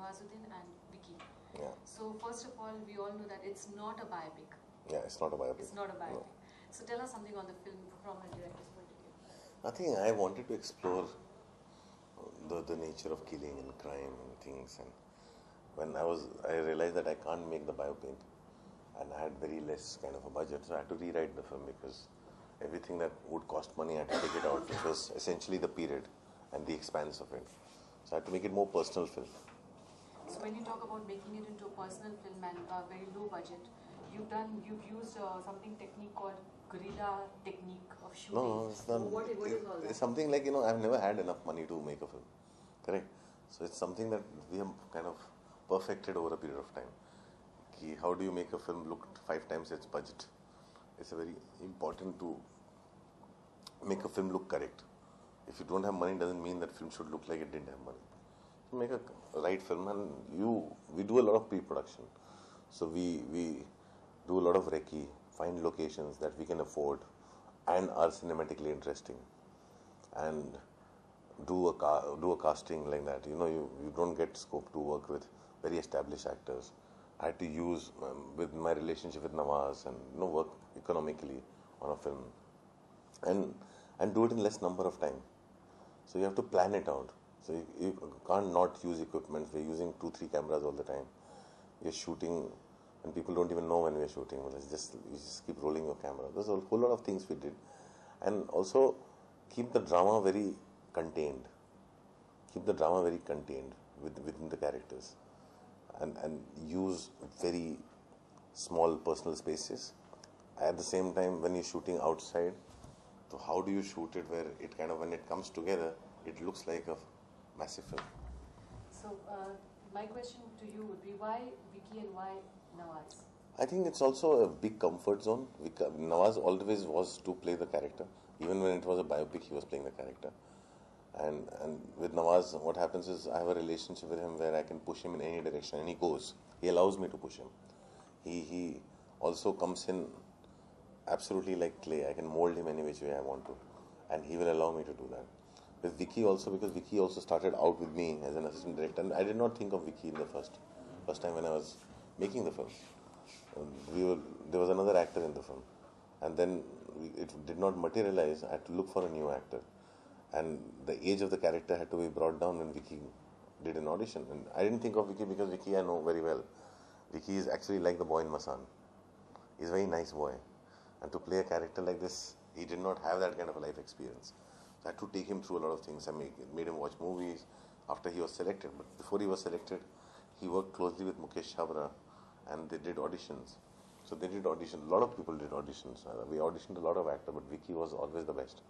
Nawazuddin and Vicky. Yeah. So first of all, we all know that it's not a biopic. Yeah, it's not a biopic. It's not a biopic. No. So tell us something on the film from a director's point of view. Nothing. I wanted to explore the nature of killing and crime and things. And when I realized that I can't make the biopic, and I had very less kind of a budget, so I had to rewrite the film because everything that would cost money I had to take it out, which was essentially the period and the expanse of it. So I had to make it more personal film. So when you talk about making it into a personal film and very low budget, you've used something technique called guerrilla technique of shooting. No, it's not. So what is all that? It's something like, I've never had enough money to make a film. Correct? So it's something that we have kind of perfected over a period of time. How do you make a film look 5 times its budget? It's a very important to make a film look correct. If you don't have money, doesn't mean that film should look like it didn't have money. So make a right film, and we do a lot of pre-production. So we do a lot of recce, find locations that we can afford and are cinematically interesting, and do a casting like that. You don't get scope to work with very established actors. I had to use with my relationship with Nawaz and work economically on a film, and do it in less number of time. So you have to plan it out. So you can't not use equipment. We're using 2-3 cameras all the time. We're shooting, and people don't even know when we're shooting. You just keep rolling your camera. There's a whole lot of things we did, and also keep the drama very contained. Keep the drama very contained within the characters. And use very small personal spaces. At the same time, when you're shooting outside, so how do you shoot it where it kind of, when it comes together, it looks like a massive film? So my question to you would be, why Vicky and why Nawaz? I think it's also a big comfort zone. Nawaz always was to play the character. Even when it was a biopic, he was playing the character. And with Nawaz, what happens is I have a relationship with him where I can push him in any direction, and he goes. He allows me to push him. He also comes in absolutely like clay. I can mold him any which way I want to, and he will allow me to do that. With Vicky also, because Vicky also started out with me as an assistant director, and I did not think of Vicky in the first time when I was making the film. There was another actor in the film, and then it did not materialize. I had to look for a new actor. And the age of the character had to be brought down when Vicky did an audition. And I didn't think of Vicky because Vicky I know very well. Vicky is actually like the boy in Masan. He's a very nice boy. And to play a character like this, he did not have that kind of a life experience. So I had to take him through a lot of things. I made him watch movies after he was selected. But before he was selected, he worked closely with Mukesh Chabra, and they did auditions. So they did auditions. A lot of people did auditions. We auditioned a lot of actors, but Vicky was always the best.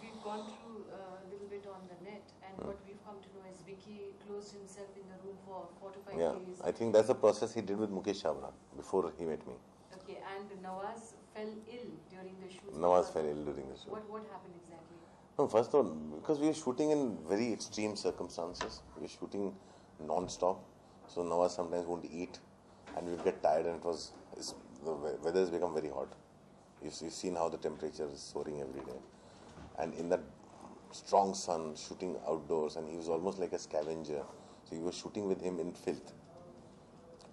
We've gone through a little bit on the net, and what we've come to know is Vicky closed himself in the room for 4 to 5 days. I think that's the process he did with Mukesh Chabra before he met me. Okay, and Nawaz fell ill during the shoot. Nawaz fell ill during the shoot. What happened exactly? No, first of all, because we were shooting in very extreme circumstances. We were shooting non-stop, so Nawaz sometimes wouldn't eat, and we'd get tired, and the weather has become very hot. You've seen how the temperature is soaring every day. And in that strong sun, shooting outdoors, and he was almost like a scavenger. So you were shooting with him in filth,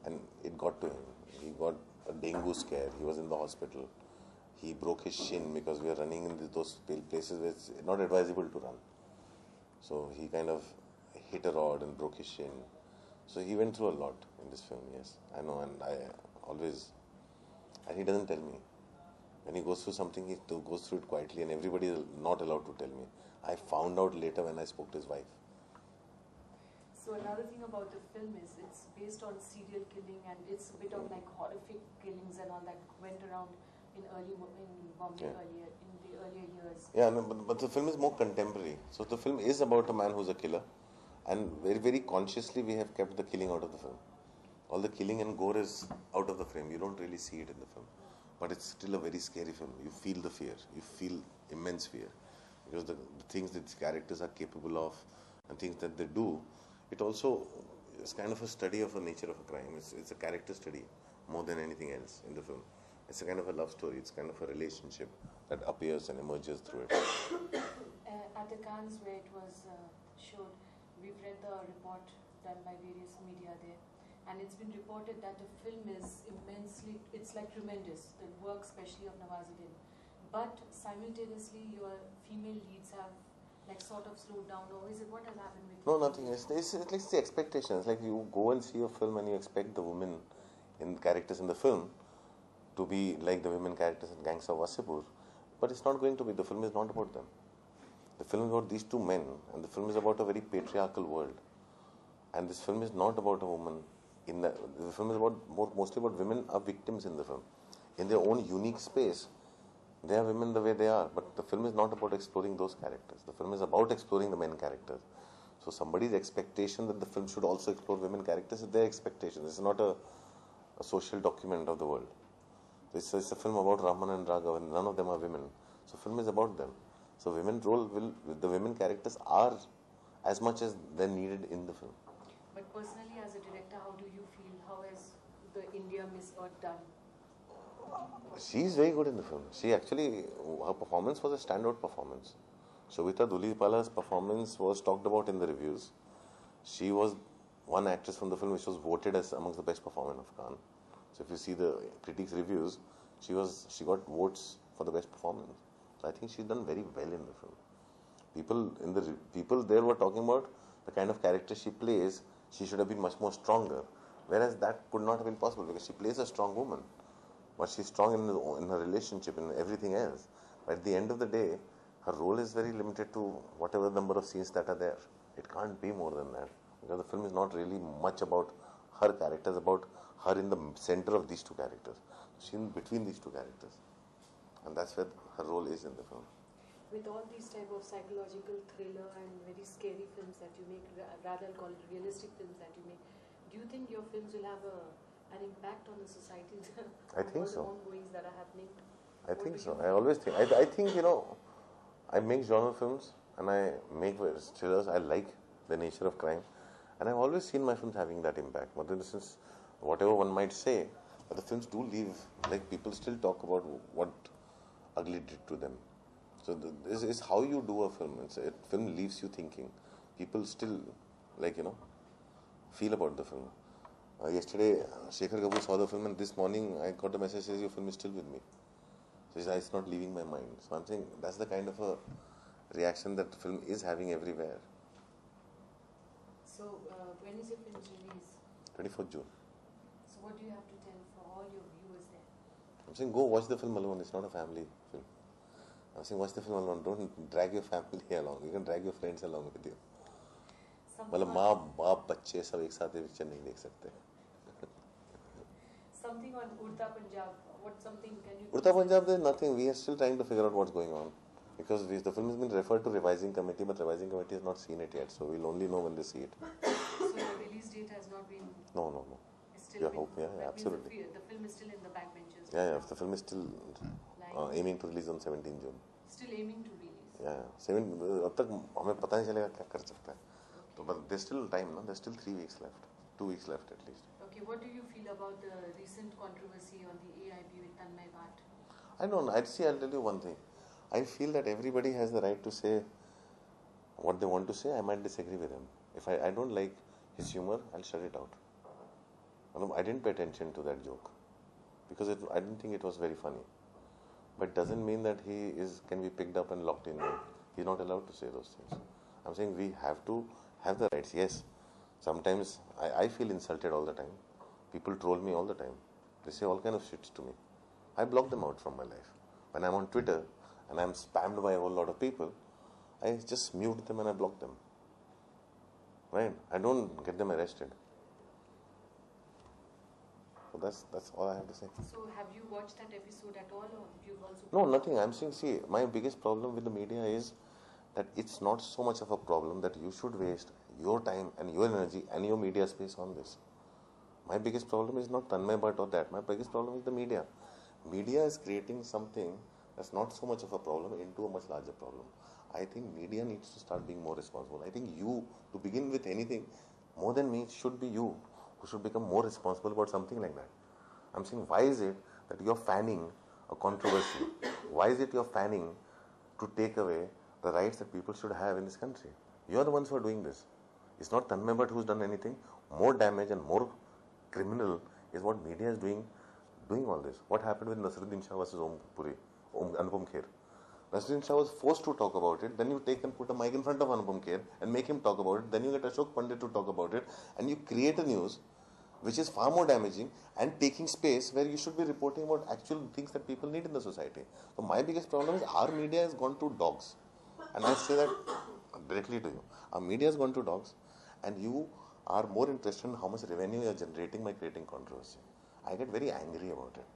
and it got to him. He got a dengue scare. He was in the hospital. He broke his shin because we are running in those places where it's not advisable to run. So he kind of hit a rod and broke his shin. So he went through a lot in this film. Yes, I know, and he doesn't tell me. When he goes through something, he goes through it quietly, and everybody is not allowed to tell me. I found out later when I spoke to his wife. So another thing about the film is it's based on serial killing, and it's a bit of like horrific killings and all that went around in Bombay earlier, in the earlier years. Yeah, no, but the film is more contemporary. So the film is about a man who's a killer, and very, very consciously we have kept the killing out of the film. All the killing and gore is out of the frame. You don't really see it in the film. But it's still a very scary film. You feel the fear. You feel immense fear. Because the things that characters are capable of and things that they do, it also is kind of a study of the nature of a crime. It's a character study more than anything else in the film. It's a kind of a love story. It's kind of a relationship that appears and emerges through it. At the Cannes where it was showed, we've read the report done by various media there. And it's been reported that the film is immensely, it's like tremendous, the work especially of Nawazuddin. But simultaneously your female leads have like sort of slowed down, or is it what has happened with No, you? nothing. It's like the expectations. Like you go and see a film and you expect the women in characters in the film to be like the women characters in Gangs of Wasseypur. But it's not going to be. The film is not about them. The film is about these two men, and the film is about a very patriarchal world. And this film is not about a woman. The film is mostly about women are victims in the film. In their own unique space, they are women the way they are. But the film is not about exploring those characters. The film is about exploring the men characters. So somebody's expectation that the film should also explore women characters is their expectation. This is not a social document of the world. This is a film about Raman and Raghav, and none of them are women. So film is about them. So the women characters are as much as they're needed in the film. But personally, as a director, how do you feel? How has the India Miss Earth done? She's very good in the film. Her performance was a standout performance. Shobita Dulipala's performance was talked about in the reviews. She was one actress from the film which was voted as amongst the best performer of Cannes. So if you see the critics' reviews, she got votes for the best performance. So I think she's done very well in the film. People there were talking about the kind of character she plays. She should have been much more stronger, whereas that could not have been possible because she plays a strong woman, but she's strong in her relationship and everything else. But at the end of the day, her role is very limited to whatever number of scenes that are there. It can't be more than that because the film is not really much about her character. It's about her in the center of these two characters. She's in between these two characters, and that's where her role is in the film. With all these type of psychological thriller and very scary films that you make, rather I'll call it realistic films that you make, do you think your films will have an impact on the society? I think so. All the ongoings that are happening? I think so. I always think. I think, I make genre films and I make thrillers. I like the nature of crime. And I've always seen my films having that impact. But in the sense, whatever one might say, but the films do leave, like people still talk about what Ugly did to them. So this is how you do a film. A film leaves you thinking. People still, feel about the film. Yesterday, Shekhar Kapoor saw the film, and this morning I got a message says your film is still with me. So it's not leaving my mind. So I'm saying that's the kind of a reaction that the film is having everywhere. So when is your film's release? 24th June. So what do you have to tell for all your viewers there? I'm saying go watch the film alone. It's not a family film. I'm saying watch the film alone. Don't drag your family along. You can drag your friends along with you. मतलब माँ बाप बच्चे सब एक साथ picture नहीं देख सकते. Something on Urta Punjab. What something can you? Urta Punjab, there's nothing. We are still trying to figure out what's going on because the film has been referred to revising committee, but revising committee has not seen it yet, so we'll only know when they see it. So the release date has not been. No. It's still Yeah, hope, yeah, absolutely. The film is still in the backbenches. Yeah. The film is still aiming to release on 17 June. Still aiming to release. Yeah. अब तक हमें पता नहीं चलेगा क्या कर सकता है. But there's still time, no? There's still 3 weeks left. 2 weeks left at least. Okay, what do you feel about the recent controversy on the AIP with Tanmay Bhatt? I don't know. I'll tell you one thing. I feel that everybody has the right to say what they want to say. I might disagree with him. If I don't like his humor, I'll shut it out. I didn't pay attention to that joke because I didn't think it was very funny. But it doesn't mean that he can be picked up and locked in. He's not allowed to say those things. I'm saying we have to have the rights. Yes, sometimes I feel insulted all the time. People troll me all the time. They say all kind of shit to me. I block them out from my life. When I'm on Twitter and I'm spammed by a whole lot of people, I just mute them and I block them. Right? I don't get them arrested. So that's all I have to say. So have you watched that episode at all, or you've also? No, nothing. I'm saying, see, my biggest problem with the media is that it's not so much of a problem that you should waste your time and your energy and your media space on this. My biggest problem is not Tanmay Bhatt or that. My biggest problem is the media. Media is creating something that's not so much of a problem into a much larger problem. I think media needs to start being more responsible. I think you, to begin with anything, more than me, should be you who should become more responsible about something like that. I'm saying, why is it that you're fanning a controversy? Why is it you're fanning to take away the rights that people should have in this country? You're the ones who are doing this. It's not Tanmay Bhatt who's done anything. More damage and more criminal is what media is doing all this. What happened with Nasruddin Shah versus Anupam Kher? Nasruddin Shah was forced to talk about it. Then you take and put a mic in front of Anupam Kher and make him talk about it. Then you get Ashok Pandit to talk about it, and you create a news which is far more damaging and taking space where you should be reporting about actual things that people need in the society. So my biggest problem is our media has gone to dogs, and I say that directly to you. Our media has gone to dogs, and you are more interested in how much revenue you are generating by creating controversy. I get very angry about it.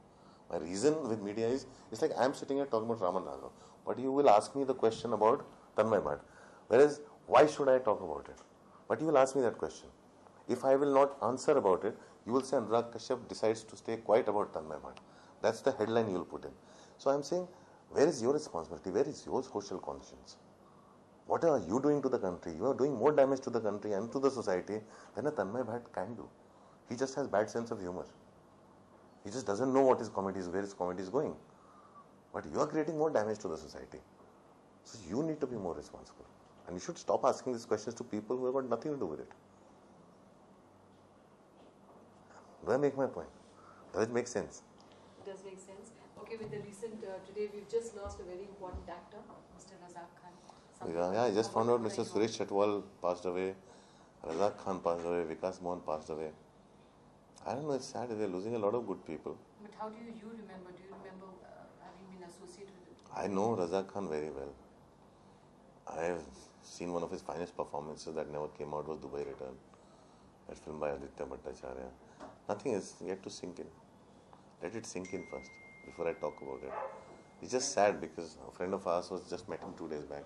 My reason with media is, it's like I am sitting here talking about Raman Raghav, but you will ask me the question about Tanmay Bhatt. Whereas, why should I talk about it? But you will ask me that question. If I will not answer about it, you will say Anurag Kashyap decides to stay quiet about Tanmay Bhatt. That's the headline you will put in. So I am saying, where is your responsibility? Where is your social conscience? What are you doing to the country? You are doing more damage to the country and to the society than a Tanmay Bhatt can do. He just has bad sense of humor. He just doesn't know what his comedy is, where his comedy is going. But you are creating more damage to the society. So you need to be more responsible. And you should stop asking these questions to people who have got nothing to do with it. Do I make my point? Does it make sense? It does make sense. Okay, with the recent, today we've just lost a very important actor, Mr. Raghav Khan. Yeah, I just found out Mr. Suresh Chatwal passed away, Raghav Khan passed away, Vikas Mohan passed away. I don't know, it's sad. We're losing a lot of good people. But how do you remember? Do you remember having been associated with it? I know Razak Khan very well. I have seen one of his finest performances that never came out was Dubai Return. That film by Aditya Bhattacharya. Nothing is yet to sink in. Let it sink in first before I talk about it. It's just sad because a friend of ours was just met him 2 days back.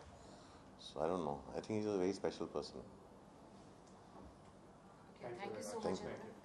So I don't know. I think he's a very special person. Okay, thank you so Thank much. you.